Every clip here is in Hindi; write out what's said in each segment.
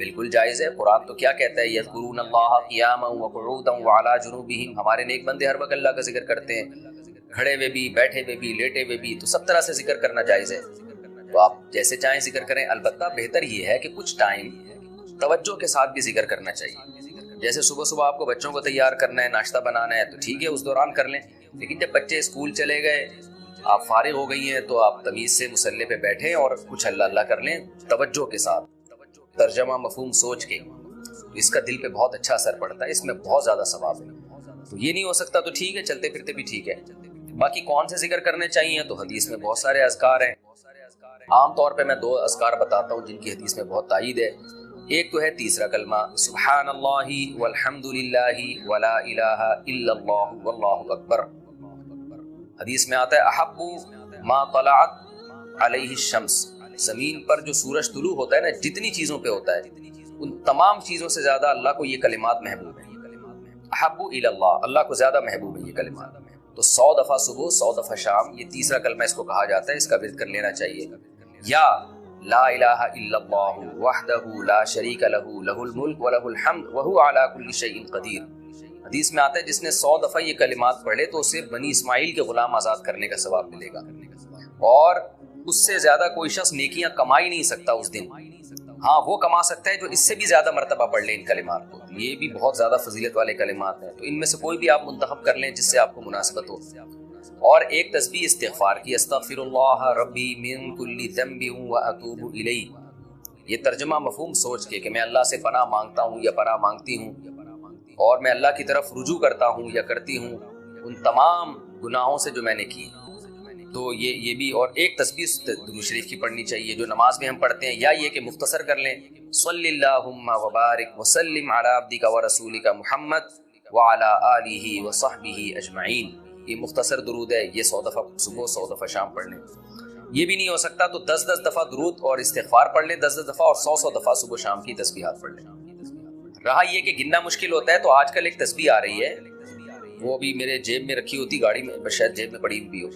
बिल्कुल जायज़ है। कुरान तो क्या कहता है, यज़कुरूनल्लाह क़ियामन व क़ुऊदन व अला जुनूबिहिम। हमारे नेक बंदे हर वक्त अल्लाह का जिक्र करते हैं, खड़े हुए भी, बैठे हुए भी, लेटे हुए भी। तो सब तरह से जिक्र करना जायज़ है, तो आप जैसे चाहें जिक्र करें। अलबत्ता बेहतर ये है कि कुछ टाइम तवज्जो के साथ भी जिक्र करना चाहिए। जैसे सुबह सुबह आपको बच्चों को तैयार करना है, नाश्ता बनाना है, तो ठीक है उस दौरान कर लें। लेकिन जब बच्चे स्कूल चले गए, आप फारिग हो गई हैं, तो आप तमीज़ से मुसल्ले पे बैठें और कुछ अल्लाह अल्लाह कर लें तवज्जो के साथ, तर्जमा मफहूम सोच के। तो इसका दिल पे बहुत अच्छा असर पड़ता है, इसमें बहुत ज़्यादा सवाब है। तो ये नहीं हो सकता तो ठीक है, चलते फिरते भी ठीक है। बाकी कौन से जिक्र करने चाहिए, तो हदीस में बहुत सारे अज़कार हैं। आम तौर पे मैं 2 अज़कार बताता हूँ जिनकी हदीस में बहुत तायीद है। एक तो है तीसरा कलमा, सुब्हानल्लाहि वल्हम्दुलिल्लाहि वला इलाहा इल्लल्लाहु वल्लाहु अकबर। हदीस में आता है, अहब्बु मा तलअत अलैहि शम्स। ज़मीन पर जो सूरज तुलू होता है ना, जितनी चीज़ों पे होता है, उन तमाम चीज़ों से ज़्यादा अल्लाह को ये कलिमात महबूब है। अहब्बु इलल्लाह, अल्लाह को ज़्यादा महबूब है ये कलिमात। तो 100 दफ़ा सुबह, 100 दफ़ा शाम, ये तीसरा कलमा इसको कहा जाता है, इसका विर्द कर लेना चाहिए। या ला इलाहा इल्लल्लाहु वहदहु ला शरीका लहू लहुल मुल्क व लहुल हम्द व हुवा अला कुल्लि शैइन क़दीर। हदीस में आता है, जिसने 100 दफ़ा ये कलिमात पढ़े तो उसे बनी इस्माइल के गुलाम आज़ाद करने का सवाब मिलेगा, और उससे ज़्यादा कोई शख्स नेकियां कमा ही नहीं सकता उस दिन। हाँ, वो कमा सकता है जो इससे भी ज़्यादा मरतबा पढ़ ले इन कलिमात को। ये भी बहुत ज़्यादा फजीलत वाले कलिमात हैं, तो इनमें से कोई भी आप मुंतखब कर लें जिससे आपको मुनासिबत हो। और एक तस्बीह इस्तिग़फ़ार की, अस्तग़फ़िरुल्लाह रब्बी मिन कुल्ली ज़ंबिन व अतूबु इलैहि। ये तर्जुमा मफहूम सोच के कि मैं अल्लाह से पनाह मांगता हूँ या पनाह मांगती हूँ, और मैं अल्लाह की तरफ रुजू करता हूँ या करती हूँ उन तमाम गुनाहों से जो मैंने किए। तो ये भी। और एक तस्बीह दुरूद शरीफ की पढ़नी चाहिए जो नमाज में हम पढ़ते हैं, या ये कि मुख्तसर कर लें, सल्लल्लाहुम्मा व बारिक व सल्लिम अला अब्दिका व रसूलिका मुहम्मद व अला आलिहि व सहबिहि अजमईन। ये मुख्तसर दुरूद है, ये 100 दफ़ा सुबह, 100 दफ़ा शाम पढ़ लें। ये भी नहीं हो सकता तो 10-10 दफ़ा दुरूद और इस्तिग़फ़ार पढ़ लें, 10-10 दफ़ा, और 100-100 दफ़ा सुबह शाम की तस्बीहात पढ़ लें। रहा ये कि गिनना मुश्किल होता है, तो आजकल एक तस्बीह आ रही है, वो भी मेरे जेब में रखी होती गाड़ी में, शायद जेब में पड़ी हुई हो,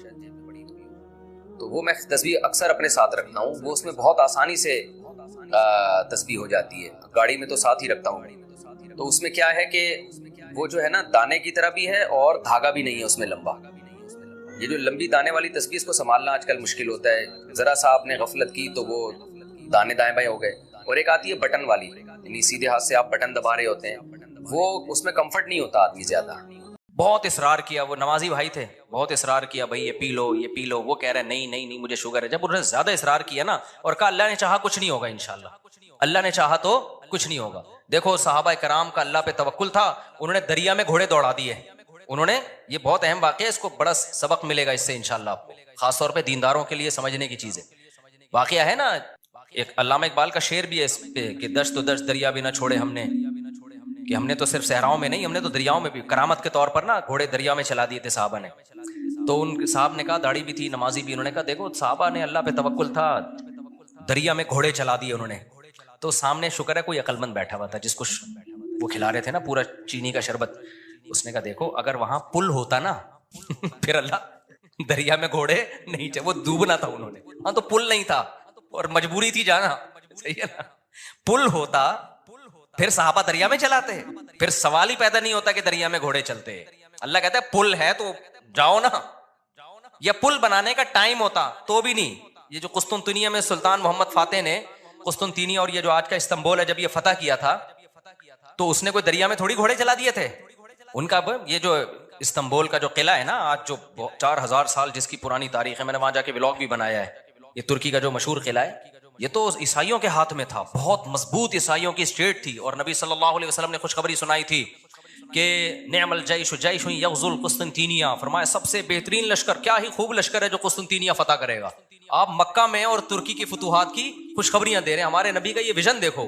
तो वो मैं तस्बीह अक्सर अपने साथ रखता हूँ। वो उसमें बहुत आसानी से तस्बीह हो जाती है, गाड़ी में तो साथ ही रखता हूँ। तो उसमें क्या है कि वो जो है ना, दाने की तरह भी है और धागा भी नहीं है उसमें लंबा। ये जो लंबी दाने वाली तस्बीह, इसको संभालना आजकल मुश्किल होता है। ज़रा सा आपने गफलत की तो वो दाने दाएं बाएं हो गए। और एक आती है बटन वाली, यानी सीधे हाथ से आप बटन दबा रहे होते हैं, वो उसमें कंफर्ट नहीं होता आदमी ज़्यादा। बहुत इसरार किया, वो नमाजी भाई थे, बहुत इसरार किया, भाई ये पी लो, ये पी लो। वो कह रहे हैं नहीं नहीं नहीं मुझे शुगर है। जब उन्होंने ज्यादा इसरार किया ना, और कहा अल्लाह ने चाहा कुछ नहीं होगा, इंशाल्लाह अल्लाह ने चाहा तो कुछ नहीं होगा। देखो सहाबा कराम का अल्लाह पे तवक्कुल था, उन्होंने दरिया में घोड़े दौड़ा दिए। उन्होंने, ये बहुत अहम वाक़या है, इसको बड़ा सबक मिलेगा इससे इंशाल्लाह आपको, खासतौर पर दीनदारों के लिए समझने की चीज है। वाक़या है ना, एक अल्लामा इकबाल का शेर भी है इस पे कि दश्त तो दश्त दरिया भी ना छोड़े हमने, कि हमने तो सिर्फ सहराओं में नहीं, हमने तो दरियाओं में भी करामत के तौर पर ना घोड़े दरिया में चला दिए थे साहबा ने। तो उन साहब ने कहा, दाढ़ी भी थी, नमाजी भी, उन्होंने कहा देखो साहबा ने अल्लाह पे तवक्कुल था, दरिया में घोड़े चला दिए उन्होंने। तो सामने शुक्र है कोई अकलमंद बैठा हुआ था जिसको वो खिला रहे थे ना पूरा चीनी का शरबत। उसने कहा देखो अगर वहां पुल होता ना फिर अल्लाह दरिया में घोड़े नहीं थे, वो डूबना था उन्होंने। हाँ, तो पुल नहीं था और मजबूरी थी जाना, सही है ना। पुल होता फिर सहाबा दरिया में चलाते, फिर सवाल ही पैदा नहीं होता कि दरिया में घोड़े चलते। अल्लाह कहता है पुल है तो जाओ ना। या पुल बनाने का टाइम होता तो भी नहीं। ये जो कुस्तुनतुनिया में सुल्तान मोहम्मद फातेह ने कुस्तुनतुनिया और ये जो आज का इस्तांबुल है, जब ये फतह किया था तो उसने कोई दरिया में थोड़ी घोड़े चला दिए थे। उनका ये जो इस्तांबुल का जो किला है ना, आज जो 4000 साल जिसकी पुरानी तारीख है, मैंने वहां जाके व्लॉग भी बनाया है। ये तुर्की का जो मशहूर किला है, ये तो ईसाइयों के हाथ में था, बहुत मजबूत ईसाइयों की स्टेट थी। और नबी सल्लल्लाहु अलैहि वसल्लम ने खुशखबरी सुनाई थी कि निअमल जैश जैश यग़ज़ुल कुस्तुनतीनिया, फरमाया सबसे बेहतरीन लश्कर, क्या ही खूब लश्कर है जो कुस्तुनतीनिया फतह करेगा। आप मक्का में और तुर्की की फतूहात की खुशखबरियां दे रहे हैं। हमारे नबी का ये विजन देखो,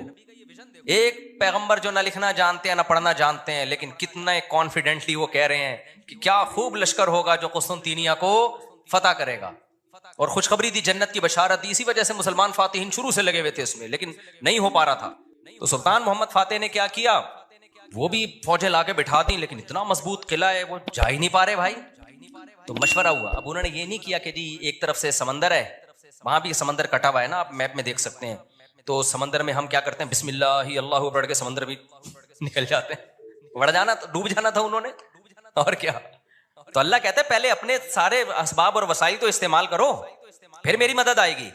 एक पैगंबर जो ना लिखना जानते हैं ना पढ़ना जानते हैं, लेकिन कितना कॉन्फिडेंटली वो कह रहे हैं कि क्या खूब लश्कर होगा जो कुस्तुनतीनिया को फतह करेगा। और खुशखबरी दी, जन्नत की बशारत दी। इसी वजह से मुसलमान फातिहीन शुरू से लगे हुए थे इसमें, लेकिन नहीं हो पा रहा था। तो सुल्तान मोहम्मद फातेह ने क्या किया, वो भी फौजें लाके बिठा दी, लेकिन इतना मजबूत किला है वो जा ही नहीं पा रहे भाई। तो मशवरा हुआ। अब उन्होंने ये नहीं किया कि जी एक तरफ से समंदर है, वहां भी समंदर कटा हुआ है ना, आप मैप में देख सकते हैं। तो समंदर में हम क्या करते हैं, बिस्मिल्लाह अल्लाहू पढ़ के समंदर भी निकल जाते हैं। बढ़ जाना, डूब जाना था उन्होंने, और क्या। तो अल्लाह कहते हैं पहले अपने सारे असबाब और वसाइल तो इस्तेमाल करो, फिर मेरी मदद आएगी।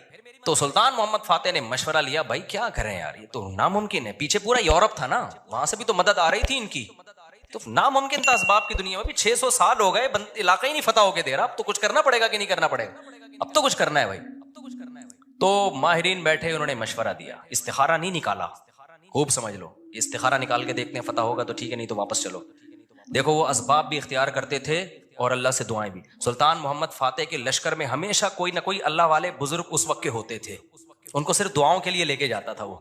तो सुल्तान मोहम्मद फातेह ने मशवरा लिया, भाई क्या करें यार, ये तो नामुमकिन है। पीछे पूरा यूरोप था ना, वहां से भी तो मदद आ रही थी इनकी, तो नामुमकिन था असबाब की दुनिया में भी। 600 साल हो गए, इलाका ही नहीं फतह होके दे रहा, अब तो कुछ करना पड़ेगा कि नहीं करना पड़ेगा, अब तो कुछ करना है भाई। तो माहिरीन बैठे, उन्होंने मशवरा दिया, इस्तिखारा नहीं निकाला, खूब समझ लो, इस्तिखारा निकाल के देखते हैं, फतह होगा तो ठीक है, नहीं तो वापस चलो। देखो वो असबाब भी इख्तियार करते थे और अल्लाह से दुआएं भी। सुल्तान मोहम्मद फातेह के लश्कर में हमेशा कोई ना कोई अल्लाह वाले बुजुर्ग उस वक्त के होते थे, उनको सिर्फ दुआओं के लिए लेके जाता था। वो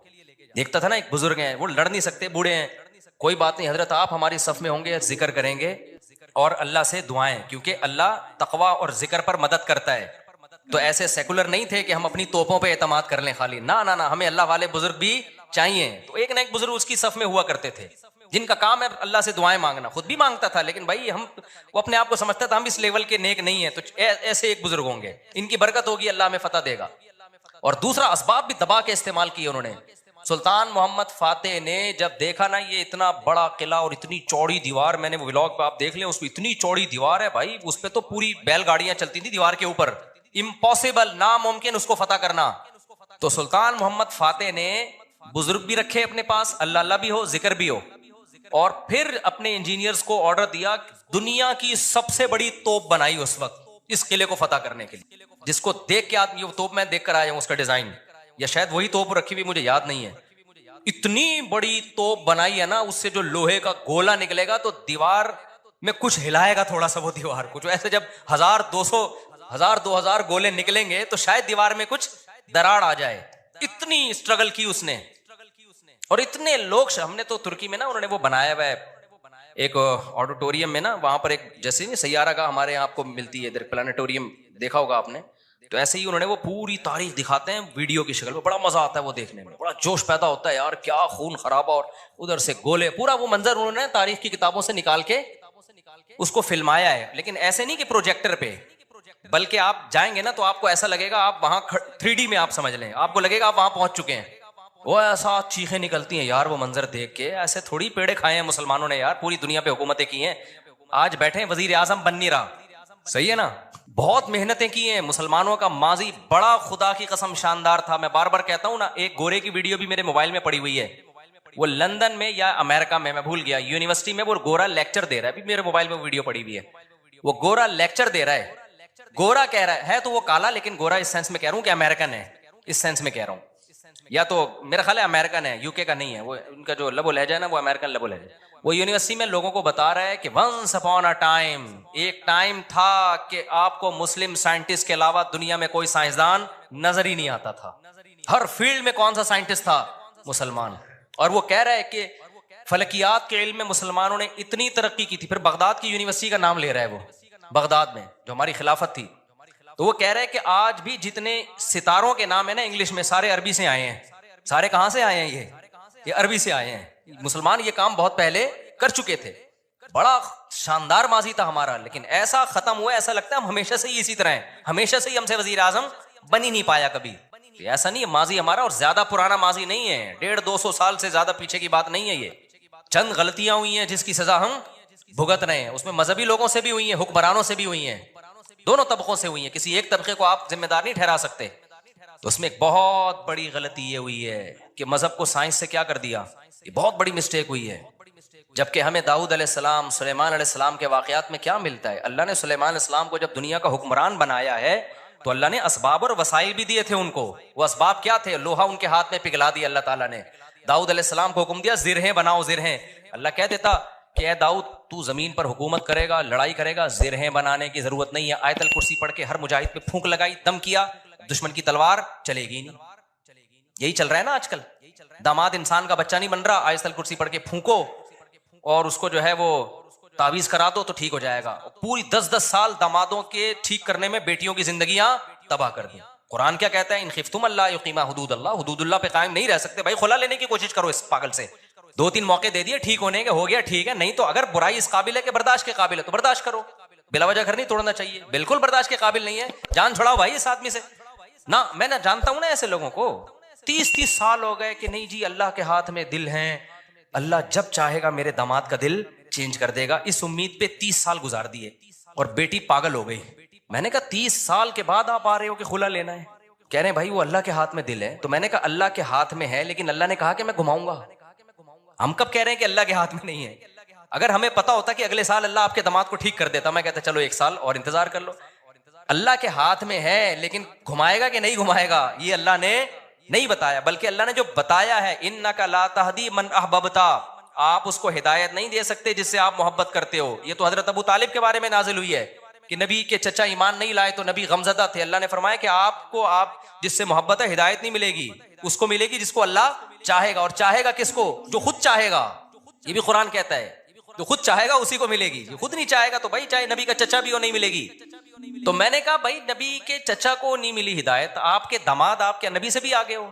देखता था ना, एक बुजुर्ग हैं, वो लड़ नहीं सकते, बूढ़े हैं, कोई बात नहीं हजरत, आप हमारी सफ में होंगे, जिक्र करेंगे और अल्लाह से दुआएं, क्योंकि अल्लाह तकवा और जिक्र पर मदद करता है। तो ऐसे सेकुलर नहीं थे कि हम अपनी तोपों पे एतमाद कर लें खाली, ना ना ना, हमें अल्लाह वाले बुजुर्ग भी चाहिए। तो एक ना एक बुजुर्ग उसकी सफ में हुआ करते थे, जिनका काम है अल्लाह से दुआएं मांगना, खुद भी मांगता था, लेकिन भाई हम, वो अपने आप को समझता था हम इस लेवल के नेक नहीं है, तो ऐसे एक बुजुर्ग होंगे, इनकी बरकत होगी, अल्लाह में फतह देगा। और दूसरा, असबाब भी दबा के इस्तेमाल किए उन्होंने। सुल्तान मोहम्मद फातेह ने जब देखा ना, ये इतना बड़ा किला और इतनी चौड़ी दीवार, मैंने वो व्लॉग पे आप देख लें, उसमें इतनी चौड़ी दीवार है भाई, उस पर तो पूरी बैलगाड़ियां चलती थी दीवार के ऊपर, इम्पॉसिबल, नामुमकिन उसको फतह करना। तो सुल्तान मोहम्मद फातेह ने बुजुर्ग भी रखे अपने पास, अल्लाह अल्लाह भी हो, जिक्र भी हो, और फिर अपने इंजीनियर्स को ऑर्डर दिया, दुनिया की सबसे बड़ी तोप बनाई उस वक्त इस किले को फतह करने के लिए, जिसको देख के आदमी, वो तोप मैं देख कर आया हूं, उसका डिजाइन, या शायद वही तोप रखी हुई, मुझे याद नहीं है। इतनी बड़ी तोप बनाई है ना, उससे जो लोहे का गोला निकलेगा तो दीवार में कुछ हिलाएगा थोड़ा सा वो दीवार को, जो ऐसे जब 1000-200 1000-2000 गोले निकलेंगे तो शायद दीवार में कुछ दरार आ जाए। इतनी स्ट्रगल की उसने, और इतने लोग, हमने तो तुर्की में ना, उन्होंने वो बनाया हुआ है एक ऑडिटोरियम में ना, वहां पर एक, जैसे नहीं सैयारा का हमारे यहाँ आपको मिलती है इधर प्लानिटोरियम, देखा होगा आपने, तो ऐसे ही उन्होंने वो पूरी तारीख दिखाते हैं वीडियो की शक्ल में, बड़ा मजा आता है वो देखने में, बड़ा जोश पैदा होता है यार, क्या खून खराबा, और उधर से गोले, पूरा वो मंजर उन्होंने तारीख की किताबों से निकाल के उसको फिल्माया है। लेकिन ऐसे नहीं कि प्रोजेक्टर पे, बल्कि आप जाएंगे ना तो आपको ऐसा लगेगा आप वहां 3D में, आप समझ लें, आपको लगेगा आप वहां पहुंच चुके हैं। वो ऐसा चीखें निकलती हैं यार वो मंजर देख के, ऐसे थोड़ी पेड़े खाए हैं मुसलमानों ने यार, पूरी दुनिया पे हुकूमतें की हैं, आज बैठे हैं वजीर आजम बन नहीं रहा, सही है ना, बहुत मेहनतें की हैं। मुसलमानों का माजी बड़ा खुदा की कसम शानदार था। मैं बार बार कहता हूं ना, एक गोरे की वीडियो भी मेरे मोबाइल में पड़ी हुई है, वो लंदन में या अमेरिका में, मैं भूल गया, यूनिवर्सिटी में वो गोरा लेक्चर दे रहा है, अभी मेरे मोबाइल में वीडियो पड़ी हुई है, वो गोरा लेक्चर दे रहा है, गोरा कह रहा है तो वो काला, लेकिन गोरा इस सेंस में कह रहा हूं कि अमेरिकन है, इस सेंस में कह रहा हूं, या तो मेरा ख्याल है अमेरिकन है, यूके का नहीं है वो, उनका जो लबो लहजा है ना वो अमेरिकन लबो लहजा। वो यूनिवर्सिटी में लोगों को बता रहा है कि वंस अपॉन अ टाइम, एक टाइम था कि आपको मुस्लिम साइंटिस्ट के अलावा दुनिया में कोई साइंसदान नजर ही नहीं आता था, हर फील्ड में कौन सा साइंटिस्ट था, मुसलमान। और वो कह रहा है कि फलकियात के इल्म में मुसलमानों ने इतनी तरक्की की थी, फिर बगदाद की यूनिवर्सिटी का नाम ले रहा है वो, बगदाद में जो हमारी खिलाफत थी, तो वो कह रहे हैं कि आज भी जितने सितारों के नाम है ना इंग्लिश में, सारे अरबी से आए हैं। सारे कहां से आए हैं? ये अरबी से आए हैं। मुसलमान ये काम बहुत पहले कर चुके थे, बड़ा शानदार माजी था हमारा, लेकिन ऐसा खत्म हुआ, ऐसा लगता है हम हमेशा से ही इसी तरह हैं, हमेशा से ही हमसे वजीर आजम बन ही नहीं पाया कभी। ऐसा नहीं है, माजी हमारा और ज्यादा पुराना माजी नहीं है, 150-200 साल से ज्यादा पीछे की बात नहीं है। ये चंद गलतियां हुई हैं जिसकी सजा हम भुगत रहे हैं, उसमें मजहबी लोगों से भी हुई है, हुक्मरानों से भी हुई है, दोनों तबकों से हुई है, किसी एक तबके को आप जिम्मेदार नहीं ठहरा सकते। तो उसमें एक बहुत बड़ी गलती ये हुई है कि मजहब को साइंस से क्या कर दिया, ये बहुत बड़ी मिस्टेक हुई है। जबकि हमें दाऊद अलैहिस्सलाम, सुलेमान अलैहिस्सलाम के वाकयात में क्या मिलता है, अल्लाह ने सुलेमान अलैहिस्सलाम को जब दुनिया का हुक्मरान बनाया है तो अल्लाह ने असबाब और वसाइल भी दिए थे उनको। वो असबाब क्या थे? लोहा उनके हाथ में पिघला दिया अल्लाह ताला ने। दाऊद अलैहिस्सलाम को हुक्म दिया जिरहें बनाओ, जिरहें। अल्लाह कह देता कि ए दाऊद तू जमीन पर हुकूमत करेगा, लड़ाई करेगा, जिरहें बनाने की जरूरत नहीं है। आयतल कुर्सी पढ़ के हर मुजाहिद पे फूंक लगाई, दम किया, दुश्मन की तलवार चलेगी नहीं। यही चल रहा है ना आजकल, दामाद इंसान का बच्चा नहीं बन रहा, आयतल कुर्सी पढ़ के फूंको और उसको जो है वो तावीज करा दो तो ठीक हो जाएगा। पूरी 10-10 साल दामादों के ठीक करने में बेटियों की जिंदगियां तबाह कर दी। कुरान क्या कहता है? इन खिफ्तुम अल्लाह युकीमा हुदूदल्लाह, हुदूदुल्लाह पे कायम नहीं रह सकते भाई, खुला लेने की कोशिश करो इस पागल से। 2-3 मौके दे दिए ठीक होने के, हो गया ठीक है, नहीं तो अगर बुराई इस काबिल है कि बर्दाश्त के काबिल है तो बर्दाश्त करो। बिलावजह घर नहीं तोड़ना चाहिए, बिल्कुल बर्दाश्त के काबिल नहीं है, जान छुड़ाओ भाई इस आदमी से ना। मैं ना जानता हूं ना ऐसे लोगों को, 30-30 साल हो गए कि नहीं जी अल्लाह के हाथ में दिल है, अल्लाह जब चाहेगा मेरे दामाद का दिल चेंज कर देगा। इस उम्मीद पे 30 साल गुजार दिए और बेटी पागल हो गई। मैंने कहा 30 साल के बाद आप आ रहे हो कि खुला लेना है? कह रहे हैं भाई वो अल्लाह के हाथ में दिल है। तो मैंने कहा अल्लाह के हाथ में है, लेकिन अल्लाह ने कहा कि मैं घुमाऊंगा। हम कब कह रहे हैं कि अल्लाह के हाथ में नहीं है? अगर हमें पता होता कि अगले साल अल्लाह आपके दामाद को ठीक कर देता, मैं कहता चलो 1 साल और इंतजार कर लो। अल्लाह के हाथ में है, लेकिन घुमाएगा कि नहीं घुमाएगा ये अल्लाह ने नहीं बताया, बल्कि अल्लाह ने जो बताया है इन्नका ला तहदी मन अहबबता, आप उसको हिदायत नहीं दे सकते जिससे आप मोहब्बत करते हो। ये तो हजरत अबू तालिब के बारे में नाजिल हुई है कि नबी के चचा ईमान नहीं लाए तो नबी गमजदा थे। अल्लाह ने फरमाया कि आपको आप जिससे मोहब्बत है हिदायत नहीं मिलेगी, उसको मिलेगी जिसको अल्लाह चाहेगा। और चाहेगा किसको? जो खुद चाहेगा। ये भी कुरान कहता है जो खुद चाहेगा उसी को मिलेगी, जो खुद नहीं चाहेगा तो भाई चाहे नबी का चचा भी हो नहीं मिलेगी। तो मैंने कहा भाई नबी के चचा को नहीं मिली हिदायत, आपके दामाद आप क्या नबी से भी आगे हो?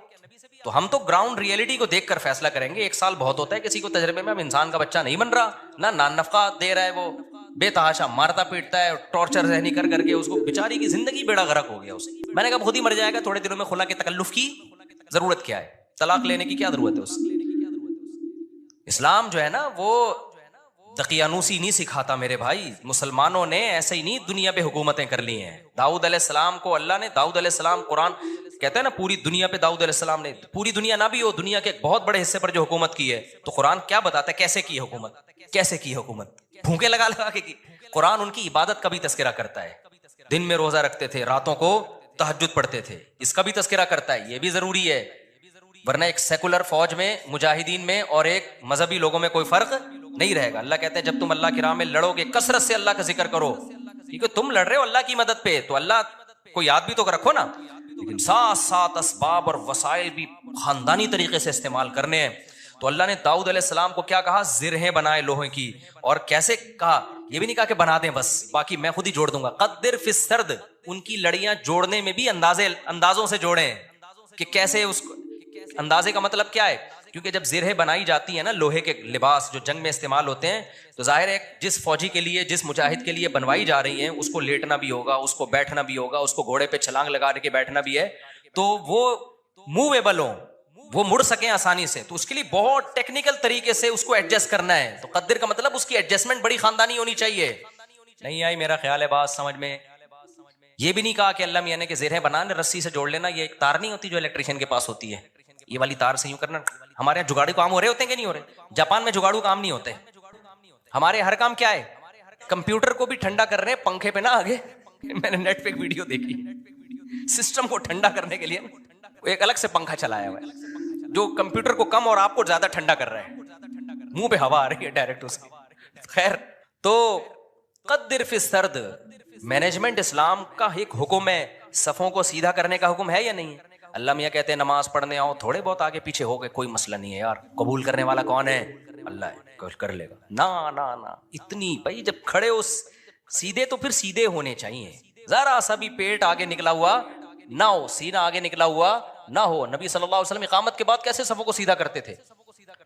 तो हम तो ग्राउंड रियलिटी को देखकर फैसला करेंगे। 1 साल बहुत होता है किसी को तजर्बे में। अब इंसान का बच्चा नहीं बन रहा, ना नान नफका दे रहा है, वो बेतहाशा मारता पीटता है, टॉर्चर रहनी कर करके उसको बेचारी की जिंदगी बेड़ा गर्क हो गया उसकी। मैंने कहा खुद ही मर जाएगा, थोड़े दिनों में खुला के तकल्लुफ की जरूरत क्या है? तलाक लेने की क्या जरूरत है उसकी? इस्लाम जो है ना वो दकियानूसी नहीं सिखाता मेरे भाई। मुसलमानों ने ऐसे ही नहीं दुनिया पे हुकूमतें कर ली हैं। दाऊद अलैहिस्सलाम को अल्लाह ने, दाऊद अलैहिस्सलाम कुरान कहते हैं ना पूरी दुनिया पे दाऊद अलैहिस्सलाम ने, पूरी दुनिया ना भी हो, दुनिया के एक बहुत बड़े हिस्से पर जो हुकूमत की है, तो कुरान क्या बताता है कैसे की हुकूमत? कैसे की हुकूमत? भूखे लगा लगा के की। कुरान उनकी इबादत का भी तस्करा करता है। दिन में रोजा रखते थे, रातों को तहज्जुद पढ़ते थे, इसका भी तस्करा करता है। ये भी जरूरी है, वरना एक सेकुलर फौज में, मुजाहिदीन में और एक मजहबी लोगों में कोई फर्क नहीं रहेगा। अल्लाह कहते हैं जब तुम अल्लाह की राह में लड़ोगे कसरत से अल्लाह का जिक्र करो, क्योंकि तुम लड़ रहे हो अल्लाह की मदद पे, तो अल्लाह को याद भी तो रखो ना। लेकिन साथ साथ असबाब और वसाइल भी खानदानी तरीके से इस्तेमाल करने हैं। तो अल्लाह ने दाऊद अलैहिस्सलाम को क्या कहा? जिरहें बनाए लोहे की। और कैसे कहा? ये भी नहीं कहा कि बना दें बस, बाकी मैं खुद ही जोड़ दूंगा। कद्दिर फिस सर्द, उनकी लड़ियां जोड़ने में भी अंदाजों से जोड़े कि कैसे उसको। अंदाजे का मतलब क्या है? क्योंकि जब जिरहें बनाई जाती है ना, लोहे के लिबास जो जंग में इस्तेमाल होते हैं, तो जाहिर है जिस फौजी के लिए, जिस मुजाहिद के लिए बनवाई जा रही हैं, उसको लेटना भी होगा, उसको बैठना भी होगा, उसको घोड़े पे छलांग लगा के बैठना भी है, तो वो मूवेबल हो, वो मुड़ सके आसानी से। तो उसके लिए बहुत टेक्निकल तरीके से उसको एडजस्ट करना है। तो कद्दिर का मतलब उसकी एडजस्टमेंट बड़ी खानदानी होनी चाहिए। नहीं आई मेरा ख्याल है बात समझ में? ये भी नहीं कहा कि अल्लाह मियां ने कि जिरहें बनाने रस्सी से जोड़ लेना। ये एक तार नहीं होती जो इलेक्ट्रिशियन के पास होती है, ये वाली तार से यूं करना। हमारे यहाँ जुगाड़ू काम हो रहे होते हैं कि नहीं हो रहे? जापान में जुगाड़ू काम नहीं होते। हमारे हर काम क्या है? कंप्यूटर को भी ठंडा कर रहे हैं पंखे पे ना आगे। मैंने नेट पे एक वीडियो देखी, सिस्टम को ठंडा करने के लिए एक अलग से पंखा चलाया हुआ है जो कंप्यूटर को कम और आपको ज्यादा ठंडा कर रहा है। मुंह पे हवा आ रही है डायरेक्ट उसकी। खैर, तो कद्दिर फिस सर्द, मैनेजमेंट इस्लाम का एक हुक्म है। सफों को सीधा करने का हुक्म है या नहीं? अल्लाह मियां कहते हैं नमाज पढ़ने आओ, थोड़े बहुत आगे पीछे हो गए कोई मसला नहीं है यार, कबूल करने वाला कौन है? अल्लाह है, कर लेगा। ना ना ना, इतनी भाई जब खड़े हो सीधे तो फिर सीधे होने चाहिए। जरा सा भी पेट आगे निकला हुआ ना हो, सीना आगे निकला हुआ ना हो। नबी सल्लल्लाहु अलैहि वसल्लम इकामत के बाद कैसे सफों को सीधा करते थे?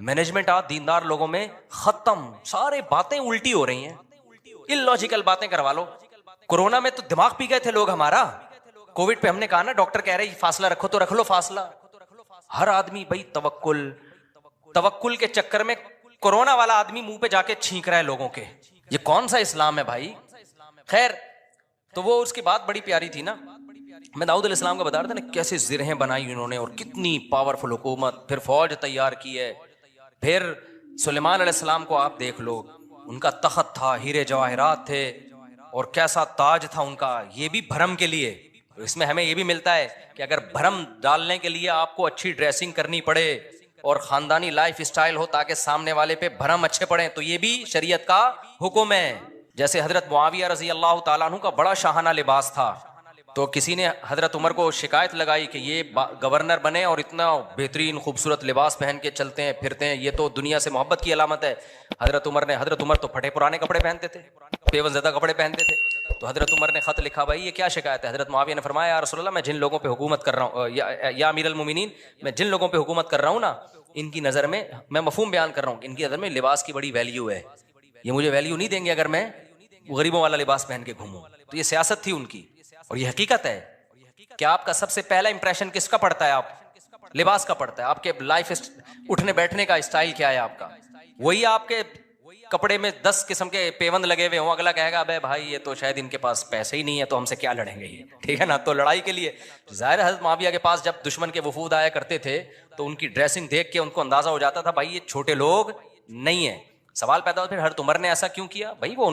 मैनेजमेंट आज दीनदार लोगों में खत्म, सारे बातें उल्टी हो रही हैं, इलॉजिकल बातें करवा लो। कोरोना में तो दिमाग पी गए थे लोग हमारा। कोविड पे हमने कहा ना, डॉक्टर कह रहे फासला रखो तो रख लो फासला। हर आदमी भाई तवक्कुल के चक्कर में कोरोना वाला आदमी मुंह पे जाके छींक रहा है लोगों के। ये कौन सा इस्लाम है भाई? खैर, तो वो उसकी बात बड़ी प्यारी थी ना। मैं दाऊद अलैहिस्सलाम का बता रहा था ना, कैसे जिरहें बनाई उन्होंने और कितनी पावरफुल हुकूमत, फिर फौज तैयार की है। फिर सुलेमान अलैहिस्सलाम को आप देख लो, उनका तख्त था, हीरे जवाहरात थे और कैसा ताज था उनका। ये भी भरम के लिए। इसमें हमें ये भी मिलता है कि अगर भरम डालने के लिए आपको अच्छी ड्रेसिंग करनी पड़े और खानदानी लाइफ स्टाइल हो ताकि सामने वाले पे भरम अच्छे पड़े, तो ये भी शरीयत का हुक्म है। जैसे हजरत मुआविया रजी अल्लाह ताला अन्हु का बड़ा शाहाना लिबास था, तो किसी ने हजरत उमर को शिकायत लगाई कि ये गवर्नर बने और इतना बेहतरीन खूबसूरत लिबास पहन के चलते हैं फिरते हैं, ये तो दुनिया से मोहब्बत की अलामत है। हजरत उमर तो फटे पुराने कपड़े पहनते थे, बेवजदा कपड़े पहनते थे। तो हजरत उमर ने खत लिखा, भाई ये क्या शिकायत है? हजरत मुआविया ने फरमाया, या रसूल अल्लाह, मैं जिन लोगों पे हुकूमत कर रहा हूँ, या अमीरुल मोमिनीन, मैं जिन लोगों पे हुकूमत कर रहा हूँ ना, इनकी नज़र में, मैं मफहूम बयान कर रहा हूँ, इनकी नज़र में लिबास की बड़ी वैल्यू है। ये मुझे वैल्यू नहीं देंगे अगर मैं गरीबों वाला लिबास पहन के घूमूं। तो ये सियासत थी उनकी और ये हकीकत है। क्या आपका सबसे पहला इंप्रेशन किसका पड़ता है? लिबास का पड़ता है, आपके लाइफ उठने बैठने का स्टाइल क्या है आपका। वही आपके कपड़े में 10 किस्म के पेवंद लगे हुए हों, अगला कहेगा अबे भाई ये तो शायद इनके पास पैसे ही नहीं है तो हमसे क्या लड़ेंगे ये, ठीक है ना। तो लड़ाई के लिए ज़ाहिर है हज़रत मुआविया के पास जब दुश्मन के वफूद आया करते थे तो उनकी ड्रेसिंग देख के उनको अंदाजा हो जाता था भाई ये छोटे लोग नहीं है। सवाल पैदा होता फिर हज़रत उमर ने ऐसा क्यों किया, भाई वो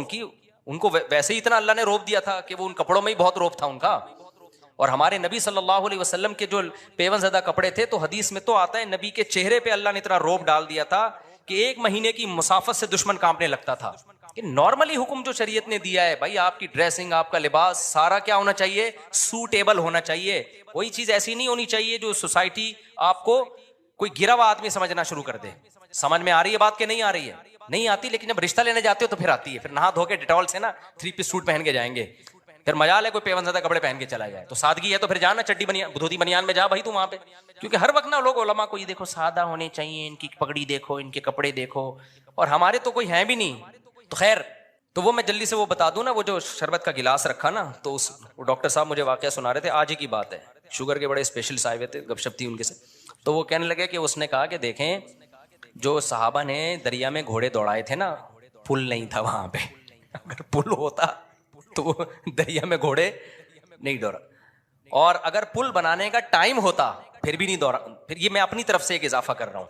उनको वैसे ही इतना अल्लाह ने रोब दिया था कि वो उन कपड़ों में ही बहुत रोब था उनका। और हमारे नबी सल्लल्लाहु अलैहि वसल्लम के जो पेवन ज़दा कपड़े थे तो हदीस में तो आता है नबी के चेहरे पे अल्लाह ने इतना रोब डाल दिया था कि 1 महीने की मुसाफत से दुश्मन कांपने लगता था। कि नॉर्मली हुक्म जो शरीयत ने दिया है भाई आपकी ड्रेसिंग आपका लिबास सारा क्या होना चाहिए, सूटेबल होना चाहिए। कोई चीज ऐसी नहीं होनी चाहिए जो सोसाइटी आपको कोई गिरा हुआ आदमी समझना शुरू कर दे। समझ में आ रही है बात कि नहीं आ रही है? नहीं आती, लेकिन जब रिश्ता लेने जाते हो तो फिर आती है। फिर नहा धो के डिटॉल से ना 3 पीस सूट पहन के जाएंगे, फिर मजाल है कोई पेवन ज़दा कपड़े पहन के चला जाए। तो सादगी है तो फिर जाना चड्डी बनियान धोती बनियान में जा भाई तू वहां पे, क्योंकि हर वक्त ना लोग उलमा को ये देखो सादा होने चाहिए, इनकी पगड़ी देखो, इनके कपड़े देखो, और हमारे तो कोई है भी नहीं। तो खैर, तो वो मैं जल्दी से वो बता दूं ना, वो जो शरबत का गिलास रखा ना, तो वो डॉक्टर साहब मुझे वाकया सुना रहे थे, आज ही की बात है, शुगर के बड़े स्पेशलिस्ट आए हुए थे, गपशप थी उनके से। तो वो कहने लगे कि उसने कहा कि देखें जो सहाबा ने दरिया में घोड़े दौड़ाए थे ना, पुल नहीं था वहां पे, अगर पुल होता तो दरिया में घोड़े नहीं दौड़ा, और अगर पुल बनाने का टाइम होता फिर भी नहीं दौड़ा। फिर ये मैं अपनी तरफ से एक इजाफा कर रहा हूं,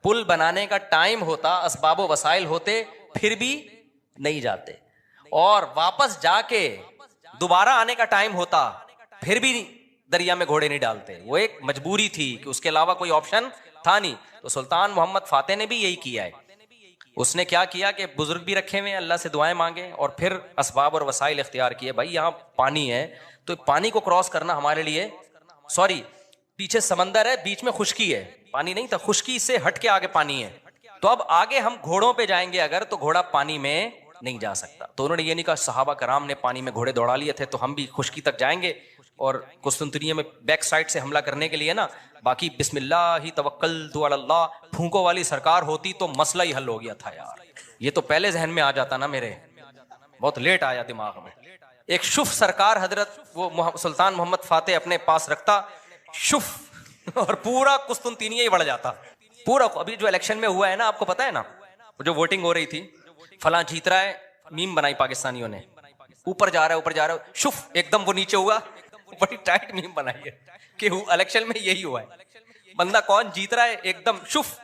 पुल बनाने का टाइम होता, असबाबो वसाइल होते, फिर भी नहीं जाते, और वापस जाके दोबारा आने का टाइम होता फिर भी दरिया में घोड़े नहीं डालते। वो एक मजबूरी थी कि उसके अलावा कोई ऑप्शन था नहीं। तो सुल्तान मोहम्मद फातेह ने भी यही किया है। उसने क्या किया कि बुजुर्ग भी रखे हुए, अल्लाह से दुआएं मांगे और फिर असबाब और वसाइल इख्तियार किए। भाई यहाँ पानी है तो पानी को क्रॉस करना हमारे लिए, सॉरी पीछे समंदर है, बीच में खुश्की है, पानी नहीं था, खुश्की से हट के आगे पानी है। तो अब आगे हम घोड़ों पे जाएंगे अगर, तो घोड़ा पानी में नहीं जा सकता। तो उन्होंने ये नहीं कहा सहाबा कराम ने पानी में घोड़े दौड़ा लिए थे तो हम भी खुश्की तक जाएंगे, और कुस्तुनतुनिया में बैक साइड से हमला करने के लिए ना, बाकी बिस्मिल्लाह तवक्कलतु अलल्लाह फूंकों वाली सरकार होती तो मसला ही हल हो गया था यार। ये तो पहले जहन में आ जाता ना, मेरे बहुत लेट आया दिमाग में। एक शुफ सरकार हजरत वो सुल्तान मोहम्मद फातेह अपने पास रखता, शुफ, और पूरा कुस्तुनतुनिया ही बढ़ जाता पूरा। अभी जो इलेक्शन में हुआ है ना, आपको पता है ना, जो वोटिंग हो रही थी, फलां जीत रहा है, मीम बनाई पाकिस्तानियों ने, ऊपर जा रहा है ऊपर जा रहा है, शुफ एकदम वो नीचे हुआ, बड़ी टाइट मीम बनाई है कि इलेक्शन में यही हुआ है, बंदा कौन जीत रहा है एकदम शुफ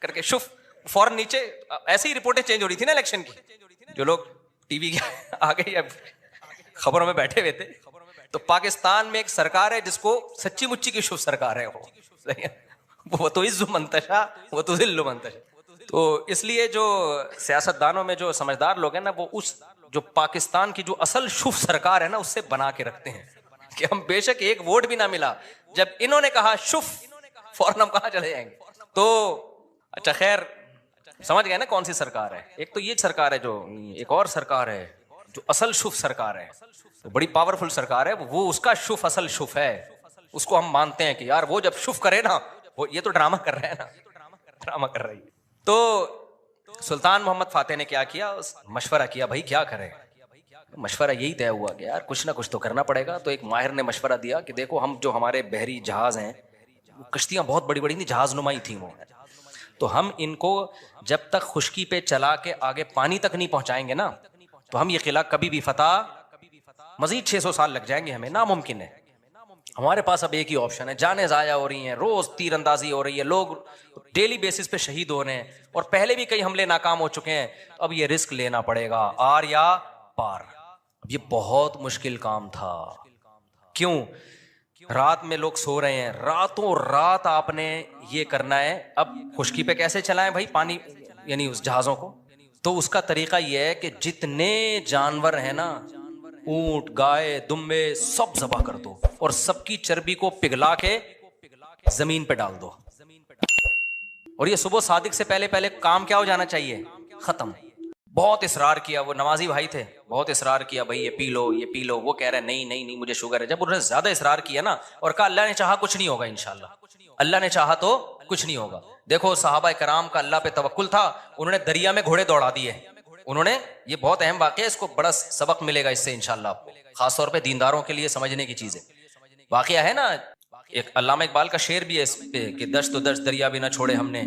करके शुफ, फौरन नीचे। ऐसी ही रिपोर्टें चेंज हो रही थी ना इलेक्शन की, जो लोग टीवी के आगे या खबरों में बैठे हुए थे। तो पाकिस्तान में एक सरकार है जिसको सच्ची मुच्ची की शुभ सरकार है, वो तो इज्जु मंतशा वो तो जिल्लु मंतशा। तो इसलिए जो सियासतदानों में जो समझदार लोग हैं ना, वो उस जो पाकिस्तान की जो असल शुभ सरकार है ना, उससे बना के रखते हैं कि हम बेशक एक वोट भी ना मिला, जब इन्होंने कहा शुभ फौरन हम कहां चले जाएंगे। तो अच्छा खैर, समझ गए ना कौन सी सरकार है। एक तो ये सरकार है, जो एक और सरकार है जो असल शुभ सरकार है, तो बड़ी पावरफुल सरकार है वो, उसका शुभ असल शुभ है, उसको हम मानते हैं कि यार वो जब शुभ करे ना, वो ये तो ड्रामा कर रहा है ना, ड्रामा कर रही है। तो सुल्तान मोहम्मद फातेह ने क्या किया, मशवरा किया भाई क्या करें। मशवरा यही तय हुआ कि यार कुछ ना कुछ तो करना पड़ेगा। तो एक माहिर ने मशवरा दिया कि देखो हम जो हमारे बहरी जहाज हैं, कश्तियां बहुत बड़ी बड़ी थी, जहाज नुमाई थी वो, तो हम इनको जब तक खुश्की पे चला के आगे पानी तक नहीं पहुंचाएंगे ना, तो हम ये किला कभी भी फतह मजीद 600 साल लग जाएंगे, हमें नामुमकिन है। हमारे पास अब एक ही ऑप्शन है, जाने जाया हो रही हैं, रोज तीरंदाजी हो रही है, लोग डेली बेसिस पे शहीद हो रहे हैं, और पहले भी कई हमले नाकाम हो चुके हैं। अब ये रिस्क लेना पड़ेगा, आर या पार। अब ये बहुत मुश्किल काम था। क्यों? रात में लोग सो रहे हैं, रातों रात आपने ये करना है। अब खुश्की पे कैसे चलाएं भाई पानी, यानी उस जहाजों को? तो उसका तरीका यह है कि जितने जानवर हैं ना, ऊंट गाय दुम्बे, सब ज़बह कर दो और सबकी चर्बी को पिघला के जमीन पे डाल दो। और ये सुबह सादिक से पहले पहले काम क्या हो जाना चाहिए, खत्म। बहुत इसरार किया, वो नमाजी भाई थे, बहुत इसरार किया भाई ये पी लो ये पी लो। वो कह रहे नहीं नहीं नहीं मुझे शुगर है। जब उन्होंने ज्यादा इसरार किया ना और कहा अल्लाह ने चाहा कुछ नहीं होगा, इंशाल्लाह अल्लाह ने चाहा तो कुछ नहीं होगा। देखो सहाबा कराम का अल्लाह पे तवक्कुल था, उन्होंने दरिया में घोड़े दौड़ा दिए। उन्होंने, ये बहुत अहम वाक़या है, इसको बड़ा सबक मिलेगा इससे इंशाल्लाह आपको, खासतौर पे दीनदारों के लिए समझने की चीज़ है। वाक़या है ना, एक अल्लामा इकबाल का शेर भी है इस पे कि दश्त तो दश्त दरिया भी ना छोड़े हमने,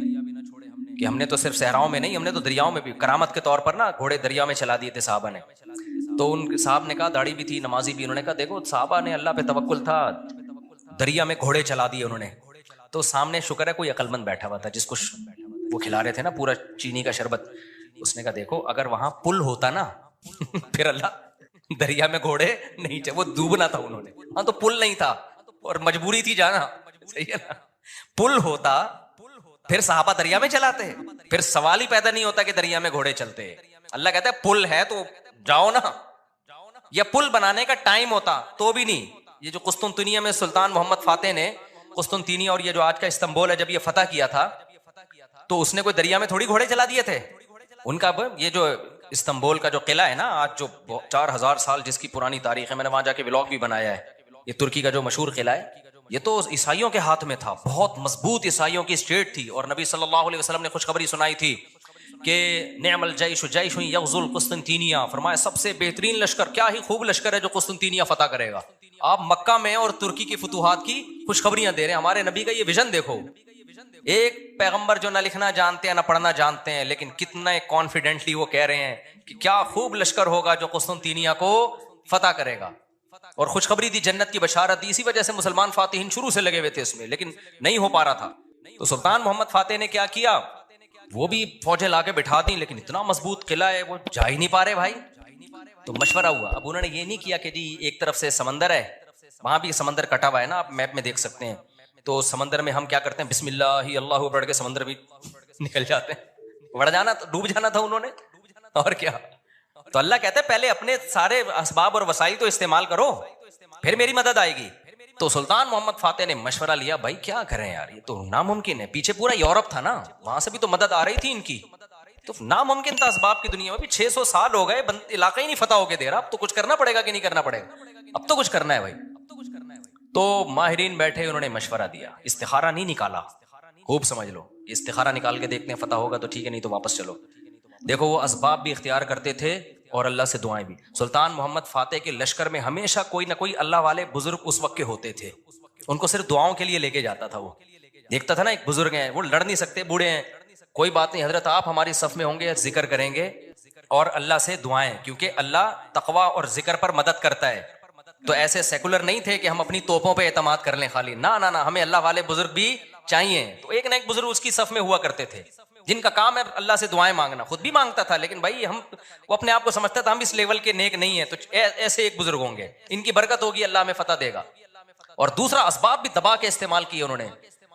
कि हमने तो सिर्फ सहराओं में नहीं, हमने तो दरियाओं में भी करामत के तौर पर ना घोड़े दरिया में चला दिए थे साहबा ने। तो उन साहब ने कहा, दाढ़ी भी थी, नमाजी भी, उन्होंने कहा देखो साहबा ने अल्लाह पे तवक्कुल था, दरिया में घोड़े चला दिए उन्होंने। तो सामने शुक्र है कोई अक्लमंद बैठा हुआ था जिसको वो खिला रहे थे ना पूरा चीनी का शरबत। उसने कहा देखो अगर वहां पुल होता ना फिर अल्लाह दरिया में घोड़े नहीं थे, वो डूबना था उन्होंने, हाँ तो पुल नहीं था और मजबूरी थी जाना, सही है ना। पुल होता फिर साहबा दरिया में चलाते, फिर सवाल ही पैदा नहीं होता कि दरिया में घोड़े चलते। अल्लाह कहता है पुल है तो जाओ ना, या पुल बनाने का टाइम होता तो भी नहीं। ये जो कुस्तुनतुनिया में सुल्तान मोहम्मद फातेह ने कुस्तुनतुनिया और ये जो आज का इस्तांबुल है जब ये फतह किया था तो उसने कोई दरिया में थोड़ी घोड़े चला दिए थे। उनका ये जो इस्तांबुल का जो किला है ना आज जो 4000 साल जिसकी पुरानी तारीख है, मैंने वहां जाके व्लॉग भी बनाया है, ये तुर्की का जो मशहूर किला है ये तो ईसाइयों के हाथ में था, बहुत मजबूत ईसाइयों की स्टेट थी। और नबी सल्लल्लाहु अलैहि वसल्लम ने खुशखबरी सुनाई थी कि निअमल जैश जैश यग़ज़ुल कुस्तुनतीनिया, फरमाया सबसे बेहतरीन लश्कर, क्या ही खूब लश्कर है जो कुस्तुनतीनिया फतह करेगा। आप मक्का में और तुर्की की फतूहात की खुशखबरियां दे रहे हैं। हमारे नबी का ये विजन देखो, एक पैगंबर जो ना लिखना जानते हैं ना पढ़ना जानते हैं, लेकिन कितना कॉन्फिडेंटली वो कह रहे हैं कि क्या खूब लश्कर होगा जो कुस्तुनतीनिया को फतह करेगा। और खुशखबरी दी, जन्नत की बशारत दी, इसी वजह से मुसलमान फातिहीन शुरू से लगे हुए थे इसमें, लेकिन नहीं हो पा रहा था। तो सुल्तान मोहम्मद फातेह ने क्या किया, वो भी फौजें लाके बिठा दी, लेकिन इतना मजबूत किला है वो जा ही नहीं पा रहे भाई। तो मशवरा हुआ, अब उन्होंने ये नहीं किया कि जी एक तरफ से समंदर है, वहां भी समंदर कटा हुआ है ना, आप मैप में देख सकते हैं। तो समंदर में हम क्या करते हैं, बिस्मिल्लाह ही अल्लाह पढ़ के समंदर भी निकल जाते हैं, बढ़ जाना तो डूब जाना था उन्होंने, और क्या। तो अल्लाह कहते हैं पहले अपने सारे असबाब और वसाइल तो इस्तेमाल करो, फिर मेरी मदद आएगी। तो सुल्तान मोहम्मद फातेह ने मशवरा लिया, भाई क्या करें यार, ये तो नामुमकिन है, पीछे पूरा यूरोप था ना, वहां से भी तो मदद आ रही थी इनकी, तो नामुमकिन था असबाब की दुनिया में भी। 600 साल हो गए, इलाका ही नहीं फतह होके दे रहा, अब तो कुछ करना पड़ेगा कि नहीं करना पड़ेगा, अब तो कुछ करना है भाई। तो माहिरीन बैठे, उन्होंने मशवरा दिया, इस्तिखारा नहीं निकाला, खूब समझ लो, इस्तिखारा निकाल के देखते हैं फतह होगा तो ठीक है, नहीं तो वापस चलो। देखो वो असबाब भी इख्तियार करते थे और अल्लाह से दुआएं भी। सुल्तान मोहम्मद फातेह के लश्कर में हमेशा कोई ना कोई अल्लाह वाले बुजुर्ग उस वक्त के होते थे, उनको सिर्फ दुआओं के लिए लेके जाता था। वो देखता था ना एक बुजुर्ग हैं, वो लड़ नहीं सकते, बूढ़े हैं, कोई बात नहीं हजरत, आप हमारी सफ में होंगे, जिक्र करेंगे और अल्लाह से दुआएं, क्योंकि अल्लाह तकवा और जिक्र पर मदद करता है। तो ऐसे सेकुलर नहीं थे कि हम अपनी तोपों पे एतमाद कर लें खाली, ना ना ना, हमें अल्लाह वाले बुजुर्ग भी चाहिए। तो एक ना एक बुजुर्ग उसकी सफ में हुआ करते थे जिनका काम है अल्लाह से दुआएं मांगना, खुद भी मांगता था, लेकिन भाई वो अपने आप को समझता था हम इस लेवल के नेक नहीं है, तो ऐसे एक बुजुर्ग होंगे, इनकी बरकत होगी, अल्लाह में फतह देगा। और दूसरा असबाब भी दबा के इस्तेमाल किए उन्होंने।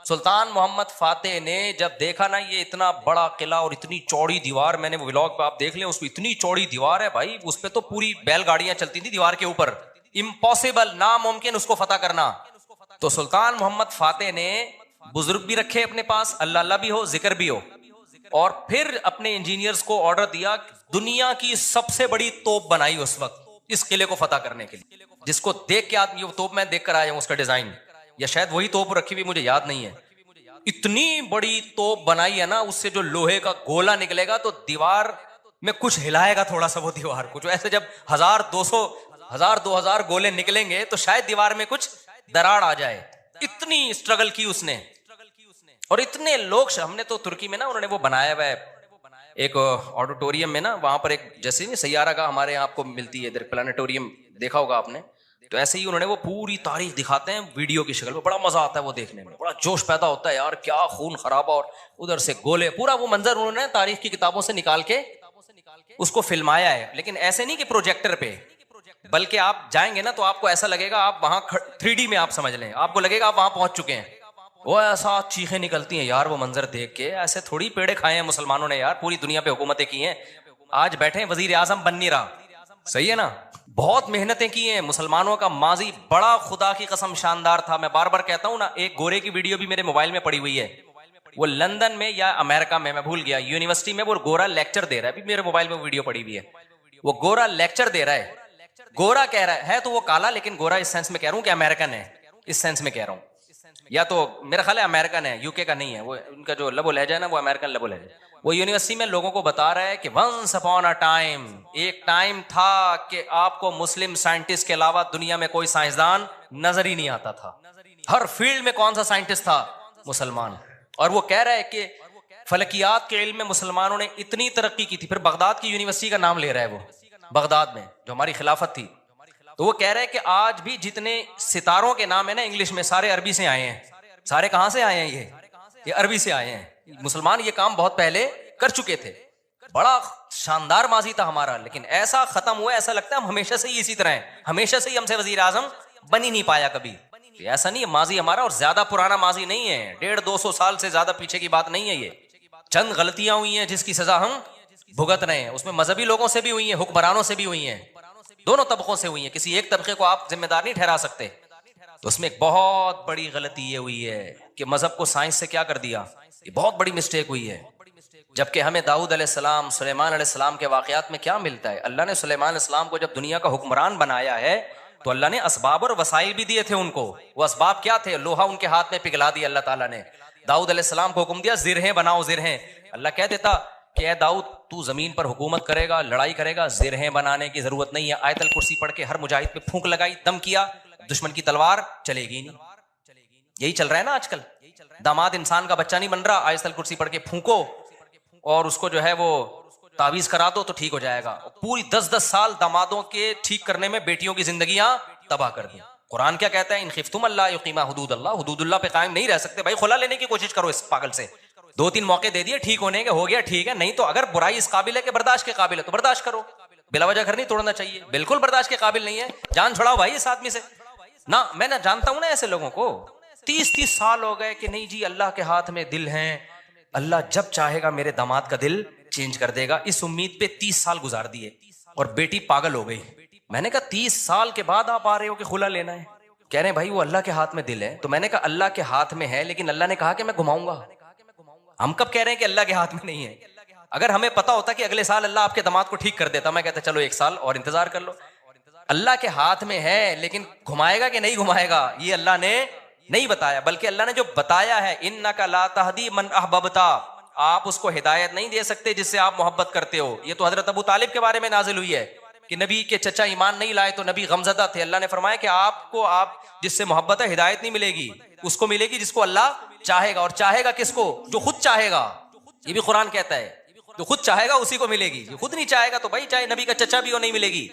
सुल्तान मोहम्मद फातेह ने जब देखा ना ये इतना बड़ा किला और इतनी चौड़ी दीवार, मैंने वो व्लॉग पे आप देख लें, उसमें इतनी चौड़ी दीवार है भाई, उस पर तो पूरी बैलगाड़ियां चलती थी दीवार के ऊपर, इम्पॉसिबल, नामुमकिन उसको फतह करना। तो सुल्तान मोहम्मद फातेह ने बुजुर्ग भी रखे अपने पास, अल्लाह अल्लाह भी हो, जिक्र भी हो, और फिर अपने इंजीनियर्स को ऑर्डर दिया, दुनिया की सबसे बड़ी तोप बनाई उस वक्त इस किले को फतह करने के लिए, जिसको देख के आदमी, वो तोप मैं देख कर आया हूं, उसका डिजाइन, या शायद वही तोप रखी हुई, मुझे याद नहीं है। इतनी बड़ी तोप बनाई है ना, उससे जो लोहे का गोला निकलेगा तो दीवार में कुछ हिलाएगा थोड़ा सा, वो दीवार कुछ ऐसे, जब 1000-200 गोले निकलेंगे तो शायद दीवार में कुछ दरार आ जाए। इतनी स्ट्रगल की उसने, और इतने लोग, हमने तो तुर्की में ना उन्होंने वो बनाया हुआ है एक ऑडिटोरियम में ना, वहां पर एक जैसे नहीं सैयारा का हमारे यहाँ आपको मिलती है इधर प्लानिटोरियम, देखा होगा आपने, तो ऐसे ही उन्होंने वो पूरी तारीख दिखाते हैं वीडियो की शक्ल में, बड़ा मजा आता है वो देखने में, बड़ा जोश पैदा होता है यार, क्या खून खराबा, और उधर से गोले, पूरा वो मंजर उन्होंने तारीख की किताबों से निकाल के उसको फिल्माया है। लेकिन ऐसे नहीं कि प्रोजेक्टर पे, बल्कि आप जाएंगे ना तो आपको ऐसा लगेगा आप वहां 3D में, आप समझ लें, आपको लगेगा आप वहां पहुंच चुके हैं। वो ऐसा चीखें निकलती हैं यार वो मंजर देख के, ऐसे थोड़ी पेड़े खाए हैं मुसलमानों ने यार, पूरी दुनिया पे हुकूमतें की हैं, आज बैठे हैं वजीर आजम बन नहीं रहा, सही है ना, बहुत मेहनतें की हैं मुसलमानों का माजी बड़ा खुदा की कसम शानदार था। मैं बार बार कहता हूं ना, एक गोरे की वीडियो भी मेरे मोबाइल में पड़ी हुई है, वो लंदन में या अमेरिका में, मैं भूल गया, यूनिवर्सिटी में वो गोरा लेक्चर दे रहा है, अभी मेरे मोबाइल में वीडियो पड़ी हुई है, वो गोरा लेक्चर दे रहा है, गोरा कह रहा है तो वो काला, लेकिन गोरा इस सेंस में कह रहा हूं कि अमेरिकन है, इस सेंस में कह रहा हूं, या तो मेरा ख्याल है अमेरिकन है, यूके का नहीं है, वो उनका जो लबो लहजा है ना वो अमेरिकन लबो लहजा। वो यूनिवर्सिटी में लोगों को बता रहा है कि वंस अपॉन अ टाइम, एक टाइम था कि आपको मुस्लिम साइंटिस्ट के अलावा दुनिया में कोई साइंसदान नजर ही नहीं आता था, हर फील्ड में कौन सा साइंटिस्ट था? मुसलमान। और वो कह रहा है कि फलकियात के इल्म में मुसलमानों ने इतनी तरक्की की थी। फिर बगदाद की यूनिवर्सिटी का नाम ले रहा है वो, बगदाद में जो हमारी खिलाफत थी। तो वो कह रहा है कि आज भी जितने सितारों के नाम है ना इंग्लिश में, सारे अरबी से आए हैं। सारे कहां से आए हैं? ये अरबी से आए हैं। मुसलमान ये काम बहुत पहले कर चुके थे। बड़ा शानदार माजी था हमारा, लेकिन ऐसा खत्म हुआ, ऐसा लगता है हम हमेशा से ही इसी तरह हैं। हमेशा से ही हमसे वजीर आजम बन ही नहीं पाया कभी। ऐसा नहीं है, माजी हमारा और ज्यादा पुराना माजी नहीं है, 150-200 साल से ज्यादा पीछे की बात नहीं है। ये चंद गलतियां हुई हैं जिसकी सजा हम भुगत रहे हैं। उसमें मजहबी लोगों से भी हुई है, हुक्मरानों से भी हुई है, दोनों तबकों से हुई है। किसी एक तबके को आप जिम्मेदार नहीं ठहरा सकते। तो उसमें एक बहुत बड़ी गलती ये हुई है कि मजहब को साइंस से क्या कर दिया। ये बहुत बड़ी मिस्टेक हुई है। जबकि हमें दाऊद अलैहिस्सलाम, सुलेमान अलैहिस्सलाम के वाकयात में क्या मिलता है? अल्लाह ने सुलेमान अलैहिस्सलाम को जब दुनिया का हुक्मरान बनाया है तो अल्लाह ने असबाब और वसाइल भी दिए थे उनको। वो असबाब क्या थे? लोहा उनके हाथ में पिघला दिया अल्लाह ताला ने। दाऊद अलैहिस्सलाम को हुक्म दिया जिरहें बनाओ, जिरहें। अल्लाह कह देता कि ए दाऊद तू जमीन पर हुकूमत करेगा, लड़ाई करेगा, जिरहें बनाने की जरूरत नहीं है। आयतल कुर्सी पढ़ के हर मुजाहिद पे फूंक लगाई, दम किया, दुश्मन की तलवार चलेगी नहीं। यही चल रहा है ना आजकल। दामाद इंसान का बच्चा नहीं बन रहा, आयतल कुर्सी पढ़ के फूंको और उसको जो है वो तावीज करा दो तो ठीक हो जाएगा। पूरी 10-10 साल दामादों के ठीक करने में बेटियों की जिंदगियां तबाह कर दी। कुरान क्या कहता है? इन खिफ्तुम अल्लाह युकीमा हुदूदल्लाह, हुदूदुल्लाह पे कायम नहीं रह सकते भाई, खुला लेने की कोशिश करो इस पागल से। 2-3 मौके दे दिए ठीक होने के, हो गया ठीक है। नहीं तो अगर बुराई इस काबिल है कि बर्दाश्त के काबिल है तो बर्दाश्त करो। बिला वजह घर नहीं तोड़ना चाहिए, बिल्कुल बर्दाश्त के काबिल नहीं है, जान छुड़ाओ भाई इस आदमी से ना। मैं ना जानता हूं ना ऐसे लोगों को, 30-30 साल हो गए कि नहीं जी अल्लाह के हाथ में दिल है, अल्लाह जब चाहेगा मेरे दामाद का दिल चेंज कर देगा। इस उम्मीद पे 30 साल गुजार दिए और बेटी पागल हो गई। मैंने कहा 30 साल के बाद आप आ रहे हो कि खुला लेना है? कह रहे हैं भाई वो अल्लाह के हाथ में दिल है। तो मैंने कहा अल्लाह के हाथ में है, लेकिन अल्लाह ने कहा कि मैं घुमाऊंगा। हम कब कह रहे हैं कि अल्लाह के हाथ में नहीं है? अगर हमें पता होता कि अगले साल अल्लाह आपके दामाद को ठीक कर देता, मैं कहता चलो 1 साल और इंतजार कर लो। अल्लाह के हाथ में है, लेकिन घुमाएगा कि नहीं घुमाएगा ये अल्लाह ने नहीं बताया। बल्कि अल्लाह ने जो बताया है, इन्नका ला तहदी मन अहबबता, आप उसको हिदायत नहीं दे सकते जिससे आप मोहब्बत करते हो। ये तो हजरत अबू तालिब के बारे में नाजिल हुई है कि नबी के चचा ईमान नहीं लाए तो नबी गमजदा थे। अल्लाह ने फरमाया कि आपको आप जिससे मोहब्बत है हिदायत नहीं मिलेगी, उसको मिलेगी जिसको अल्लाह चाहेगा। और चाहेगा किसको? जो खुद चाहेगा। ये भी कुरान कहता है जो खुद चाहेगा उसी को मिलेगी, जो खुद नहीं चाहेगा तो भाई चाहे नबी का चचा भी हो नहीं मिलेगी।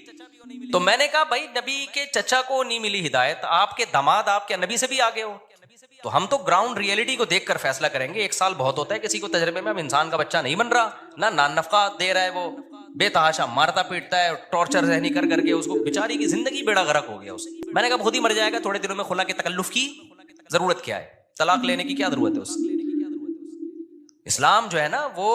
तो मैंने कहा भाई नबी के चचा को नहीं मिली हिदायत, आपके दामाद आपके नबी से भी आगे हो। तो हम तो ग्राउंड रियलिटी को देखकर फैसला करेंगे। 1 साल बहुत होता है किसी को तजर्बे में। अब इंसान का बच्चा नहीं बन रहा, ना नान नफका दे रहा है, वो बेतहाशा मारता पीटता है, टॉर्चर सहनी कर करके उसको बेचारी की जिंदगी बेड़ा गर्क हो गया उसकी। मैंने कहा खुद ही मर जाएगा, थोड़े दिनों में खुला के तकल्लुफ की जरूरत क्या है? तलाक लेने की क्या जरूरत है उसकी? इस्लाम जो है ना वो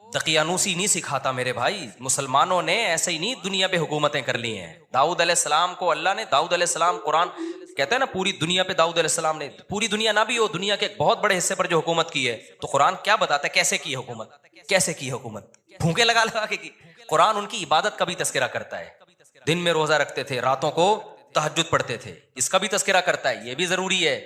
दकियानूसी नहीं सिखाता मेरे भाई। मुसलमानों ने ऐसे ही नहीं दुनिया पे हुकूमतें कर ली हैं। दाऊद अलैहिस्सलाम को अल्लाह ने, दाऊद अलैहिस्सलाम कुरान कहते हैं ना पूरी दुनिया पे दाऊद अलैहिस्सलाम ने, पूरी दुनिया ना भी हो, दुनिया के एक बहुत बड़े हिस्से पर जो हुकूमत की है, तो कुरान क्या बताता है कैसे की हुकूमत? कैसे की हुकूमत? फूंके लगा लगा के की। कुरान उनकी इबादत का भी तस्करा करता है। दिन में रोजा रखते थे, रातों को तहज्जुद पढ़ते थे, इसका भी तस्करा करता है। ये भी जरूरी है,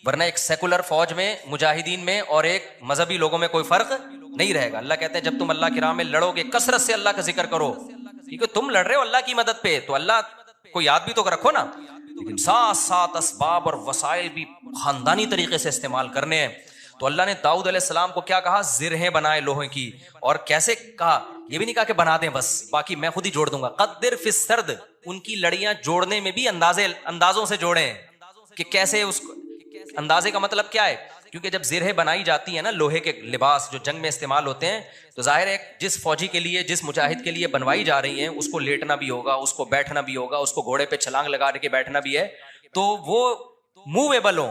वरना एक सेकुलर फौज में, मुजाहिदीन में और एक मजहबी लोगों में कोई फर्क नहीं रहेगा। अल्लाह कहते हैं जब तुम अल्लाह की राह में लड़ोगे कसरत से अल्लाह का जिक्र करो, क्योंकि तुम लड़ रहे हो अल्लाह की मदद पे, तो अल्लाह को याद भी तो रखो ना। लेकिन साथ साथ असबाब और वसाइल भी खानदानी तरीके से इस्तेमाल करने हैं। तो अल्लाह ने दाऊद अलैहिस्सलाम को क्या कहा? जिरहें बनाए लोहे की। और कैसे कहा? ये भी नहीं कहा कि बना दें बस, बाकी मैं खुद ही जोड़ दूंगा। कद्दिर फिस सर्द, उनकी लड़ियां जोड़ने में भी अंदाजों से जोड़े कि कैसे उसको। अंदाजे का मतलब क्या है? क्योंकि जब जिरहें बनाई जाती है ना, लोहे के लिबास जो जंग में इस्तेमाल होते हैं, तो जाहिर है जिस फौजी के लिए, जिस मुजाहिद के लिए बनवाई जा रही है, उसको लेटना भी होगा, उसको बैठना भी होगा, उसको घोड़े पे छलांग लगा के बैठना भी है, तो वो मूवेबल हो,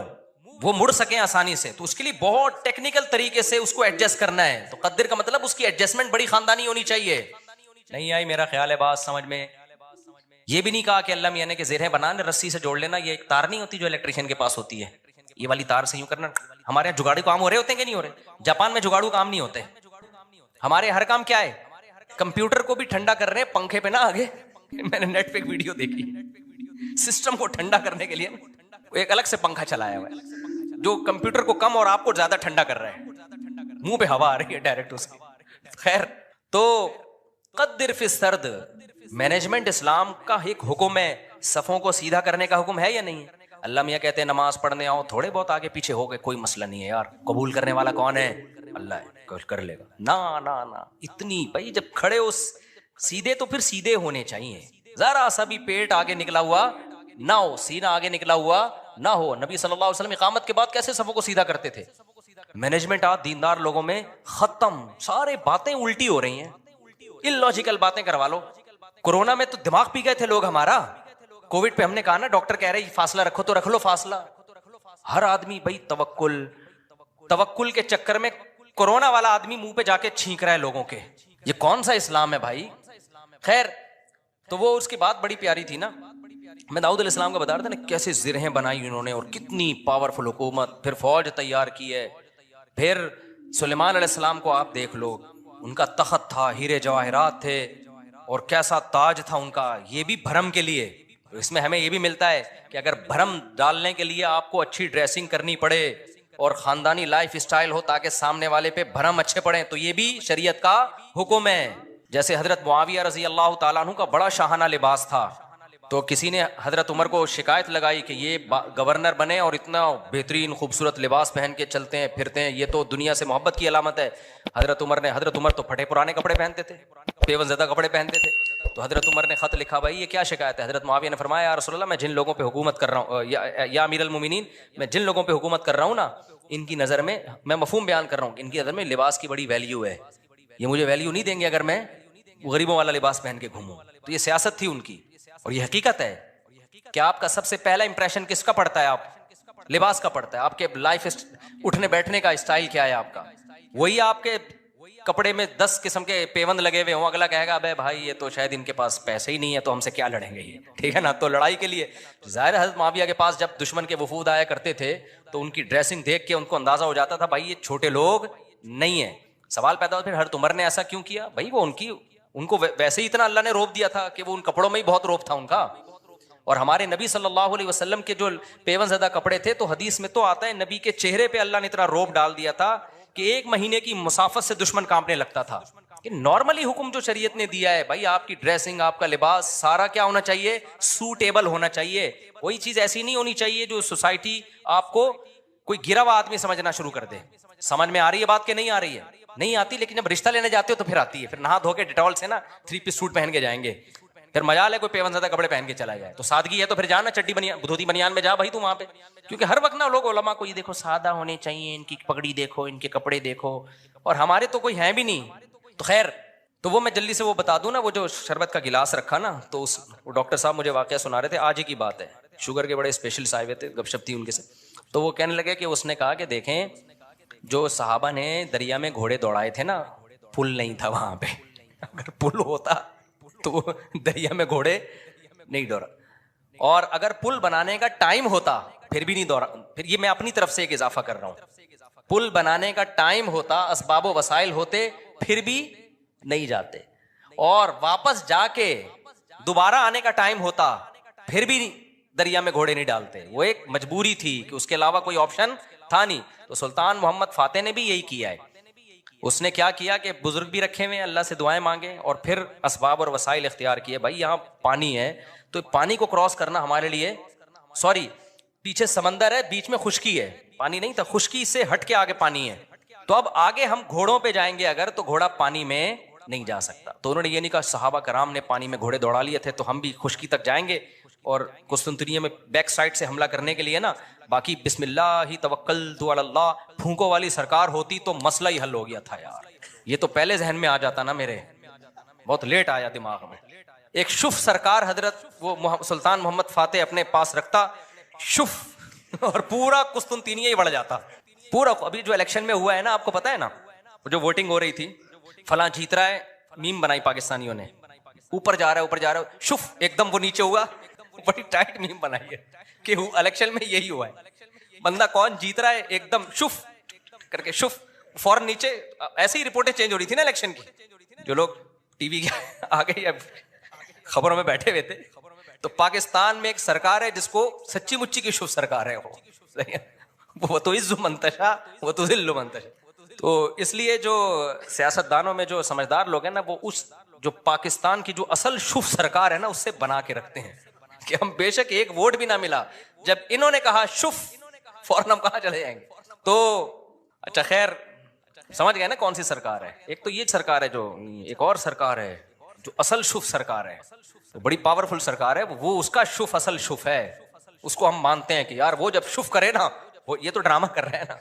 वो मुड़ सके आसानी से। तो उसके लिए बहुत टेक्निकल तरीके से उसको एडजस्ट करना है। तो कद्दिर का मतलब उसकी एडजस्टमेंट बड़ी खानदानी होनी चाहिए। नहीं आई मेरा ख्याल है बात समझ में? ये भी नहीं कहा कि अल्लाह मियां ने कि जिरहें बनाने रस्सी से जोड़ लेना। ये एक तार नहीं होती जो इलेक्ट्रिशियन के पास होती है, ये वाली तार से यूं करना। हमारे यहाँ जुगाड़ू काम हो रहे होते हैं कि नहीं हो रहे? जापान में जुगाड़ू काम नहीं होते। हमारे हर काम क्या है? कंप्यूटर को भी ठंडा कर रहे हैं पंखे पे ना आगे। मैंने नेट पे एक वीडियो देखी, सिस्टम को ठंडा करने के लिए एक अलग से पंखा चलाया हुआ है जो कंप्यूटर को कम और आपको ज्यादा ठंडा कर रहा है। मुंह पे हवा आ रही है डायरेक्ट उसकी। खैर, तो कद्दिर फिस सर्द, मैनेजमेंट इस्लाम का एक हुक्म है, सफों को सीधा करने का हुक्म है या नहीं? अल्लाह मियाँ कहते हैं नमाज पढ़ने आओ, थोड़े बहुत आगे पीछे हो गए कोई मसला नहीं है यार, कबूल करने वाला कौन है? अल्लाह है, कर लेगा। ना ना ना, इतनी भाई जब खड़े हो सीधे तो फिर सीधे होने चाहिए। जरा सा भी पेट आगे निकला हुआ ना हो, सीना आगे निकला हुआ ना हो। नबी सल्लल्लाहु अलैहि वसल्लम इकामत के बाद कैसे सफों को सीधा करते थे? मैनेजमेंट आज दीनदार लोगों में खत्म, सारे बातें उल्टी हो रही हैं, इलॉजिकल बातें करवा लो। कोरोना में तो दिमाग पी गए थे लोग हमारा। कोविड पे हमने कहा ना, डॉक्टर कह रहे फासला रखो तो रख लो फासला। हर आदमी भाई तवक्कुल के चक्कर में कोरोना वाला आदमी मुंह पे जाके छींक रहा है लोगों के। ये कौन सा इस्लाम है भाई? खैर, तो वो उसकी बात बड़ी प्यारी थी ना। मैं दाऊद अलैहिस्सलाम का बता रहा था ना, कैसे जिरहें बनाई उन्होंने और कितनी पावरफुल हुकूमत, फिर फौज तैयार की है। फिर सुलेमान अलैहिस्सलाम को आप देख लो, उनका तख्त था, हीरे जवाहरात थे और कैसा ताज था उनका, ये भी भरम के लिए। तो इसमें हमें ये भी मिलता है कि अगर भरम डालने के लिए आपको अच्छी ड्रेसिंग करनी पड़े और खानदानी लाइफ स्टाइल हो ताकि सामने वाले पे भरम अच्छे पड़े, तो ये भी शरीयत का हुक्म है। जैसे हजरत मुआविया रजी अल्लाह ताला अन्हु का बड़ा शाहाना लिबास था, तो किसी ने हजरत उमर को शिकायत लगाई कि ये गवर्नर बने और इतना बेहतरीन खूबसूरत लिबास पहन के चलते हैं फिरते हैं, ये तो दुनिया से मोहब्बत की अलामत है। हजरत उमर तो फटे पुराने कपड़े पहनते थे, पेवनज़दा कपड़े पहनते थे। तो हजरत उमर ने खत लिखा, भाई ये क्या शिकायत है? हजरत मुआविया ने फरमाया, या रसूलल्लाह, मैं जिन लोगों पे हुकूमत कर रहा हूँ, या अमीरुल मोमिनीन, मैं जिन लोगों पे हुकूमत कर रहा हूँ ना, इनकी नज़र में, मैं मफहूम बयान कर रहा हूँ, इनकी नज़र में लिबास की बड़ी वैल्यू है। ये मुझे वैल्यू नहीं देंगे अगर मैं गरीबों वाला लिबास पहन के घूमूं। तो ये सियासत थी उनकी और ये हकीकत है कि आपका सबसे पहला इंप्रेशन किसका पड़ता है? आप लिबास का पड़ता है। आपके लाइफ उठने बैठने का स्टाइल क्या है आपका? वही आपके कपड़े में 10 किस्म के पेवंद लगे हुए हों, अगला कहेगा अबे भाई ये तो शायद इनके पास पैसे ही नहीं है तो हमसे क्या लड़ेंगे ये, ठीक है ना? तो लड़ाई के लिए ज़ाहिर हज़रत मुआविया के पास जब दुश्मन के वफूद आया करते थे तो उनकी ड्रेसिंग देख के उनको अंदाजा हो जाता था भाई ये छोटे लोग नहीं है। सवाल पैदा होता, फिर हज़रत उमर ने ऐसा क्यों किया? भाई वो उनको वैसे ही इतना अल्लाह ने रोब दिया था कि वो उन कपड़ों में ही बहुत रोब था उनका। और हमारे नबी सल्लल्लाहु अलैहि वसल्लम के जो पेवनज़दा कपड़े थे, तो हदीस में तो आता है नबी के चेहरे पे अल्लाह ने इतना रोब डाल दिया था कि 1 महीने की मुसाफत से दुश्मन कांपने लगता था। कि नॉर्मली हुक्म जो शरीयत ने दिया है भाई, आपकी ड्रेसिंग, आपका लिबास सारा क्या होना चाहिए? सूटेबल होना चाहिए। कोई चीज ऐसी नहीं होनी चाहिए जो सोसाइटी आपको कोई गिरा हुआ आदमी समझना शुरू कर दे। समझ में आ रही है बात कि नहीं आ रही है? नहीं आती, लेकिन जब रिश्ता लेने जाते हो तो फिर आती है। फिर नहा धो के डिटॉल से ना 3 पीस सूट पहन के जाएंगे, फिर मजाल है कोई पेवनज़दा कपड़े पहन के चला जाए। तो सादगी है तो फिर जाना चड्डी बनियान धोती बनियान में जा भाई तू वहां पे। क्योंकि हर वक्त ना लोग उलमा को ये देखो सादा होने चाहिए, इनकी पगड़ी देखो, इनके कपड़े देखो, और हमारे तो कोई है भी नहीं। तो खैर, तो वो मैं जल्दी से वो बता दूं ना, वो जो शरबत का गिलास रखा ना, तो वो डॉक्टर साहब मुझे वाकया सुना रहे थे, आज ही की बात है। शुगर के बड़े स्पेशलिस्ट आए हुए थे, गपशप थी उनके से। तो वो कहने लगे कि उसने कहा कि देखें, जो सहाबा ने दरिया में घोड़े दौड़ाए थे ना, पुल नहीं था वहां पे। अगर पुल होता तो दरिया में घोड़े नहीं दौड़ा, और अगर पुल बनाने का टाइम होता फिर भी नहीं दौड़ा। फिर ये मैं अपनी तरफ से एक इजाफा कर रहा हूं, पुल बनाने का टाइम होता, असबाबो वसाइल होते, फिर भी नहीं जाते, और वापस जाके दोबारा आने का टाइम होता फिर भी दरिया में घोड़े नहीं डालते। वो एक मजबूरी थी कि उसके अलावा कोई ऑप्शन था नहीं। तो सुल्तान मोहम्मद फातेह ने भी यही किया है। उसने क्या किया कि बुजुर्ग भी रखे हुए, अल्लाह से दुआएं मांगे और फिर असबाब और वसाइल इख्तियार किए। भाई यहाँ पानी है तो पानी को क्रॉस करना हमारे लिए, सॉरी पीछे समंदर है, बीच में खुश्की है, पानी नहीं था, खुश्की से हट के आगे पानी है। तो अब आगे हम घोड़ों पे जाएंगे अगर, तो घोड़ा पानी में नहीं जा सकता। तो उन्होंने ये नहीं कहा, सहाबा कराम ने पानी में घोड़े दौड़ा लिए थे तो हम भी खुश्की तक जाएंगे, और कुस्तुनतुनिया में बैक साइड से हमला करने के लिए ना, बाकी बिस्मिल्लाह तवक्कलतु अलल्लाह फूंकों वाली सरकार होती तो मसला ही हल हो गया था यार। ये तो पहले जहन में आ जाता ना, मेरे बहुत लेट आया दिमाग में। एक शुफ सरकार हजरत वो सुल्तान मोहम्मद फातेह अपने पास रखता, शुफ, और पूरा कुस्तुनतुनिया ही बढ़ जाता पूरा। अभी जो इलेक्शन में हुआ है ना, आपको पता है ना, जो वोटिंग हो रही थी, फलां जीत रहा है, मीम बनाई पाकिस्तानियों ने, ऊपर जा रहा है ऊपर जा रहा है, शुफ एकदम वो नीचे हुआ, बड़ी टाइट मीम बनाई है कि इलेक्शन में यही हुआ है। बंदा कौन जीत रहा है, एकदम शुफ करके शुफ, फौरन नीचे। ऐसे ही रिपोर्टें चेंज हो रही थी ना इलेक्शन की, जो लोग टीवी के आगे या खबरों में बैठे हुए थे। तो पाकिस्तान में एक सरकार है जिसको सच्ची मुच्ची की शुभ सरकार है, वो तो इज्जु मंतशा वो तो जिल्लु मंतशा। तो इसलिए जो सियासतदानों में जो समझदार लोग हैं ना, वो उस जो पाकिस्तान की जो असल शुभ सरकार है ना, उससे बना के रखते हैं कि हम बेशक एक वोट भी ना मिला, जब इन्होंने कहा शुफ, फौरन हम कहाँ चले जाएंगे। तो अच्छा खैर, समझ गए ना कौन सी सरकार है। एक तो ये सरकार है जो, एक और सरकार है जो असल शुफ सरकार है, तो बड़ी पावरफुल सरकार है वो, उसका शुफ असल शुफ है, उसको हम मानते हैं कि यार वो जब शुफ करे ना, वो ये तो ड्रामा कर रहा है ना,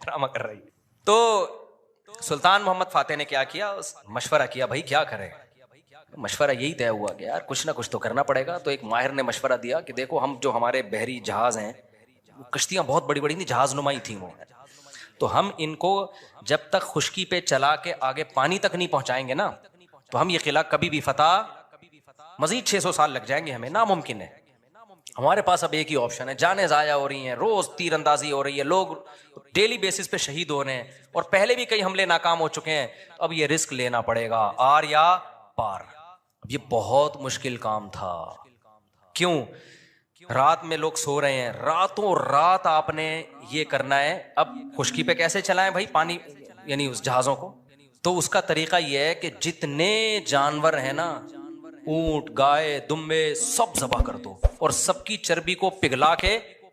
ड्रामा कर रही है। तो सुल्तान मोहम्मद फातेह ने क्या किया, मशवरा किया भाई क्या करें। मशवरा यही तय हुआ कि यार कुछ ना कुछ तो करना पड़ेगा। तो एक माहिर ने मशवरा दिया कि देखो हम जो हमारे बहरी जहाज हैं, कश्तियां बहुत बड़ी बड़ी नहीं, जहाज नुमाई थी वो, तो हम इनको जब तक खुश्की पे चला के आगे पानी तक नहीं पहुंचाएंगे ना, तो हम ये किला कभी भी फतह, मजीद 600 साल लग जाएंगे हमें, नामुमकिन है। हमारे पास अब एक ही ऑप्शन है, जाने जाया हो रही हैं, रोज तीरंदाजी हो रही है, लोग डेली बेसिस पे शहीद हो रहे हैं, और पहले भी कई हमले नाकाम हो चुके हैं, तो अब ये रिस्क लेना पड़ेगा, आर या पार। अब ये बहुत मुश्किल काम था। क्यों? रात में लोग सो रहे हैं, रातों रात आपने ये करना है। अब खुश्की पे कैसे चलाएं भाई पानी, यानी उस जहाजों को? तो उसका तरीका यह है कि जितने जानवर है ना, ऊंट, गाय, दुम्बे, सब ज़बह कर दो और सबकी चर्बी को पिघला के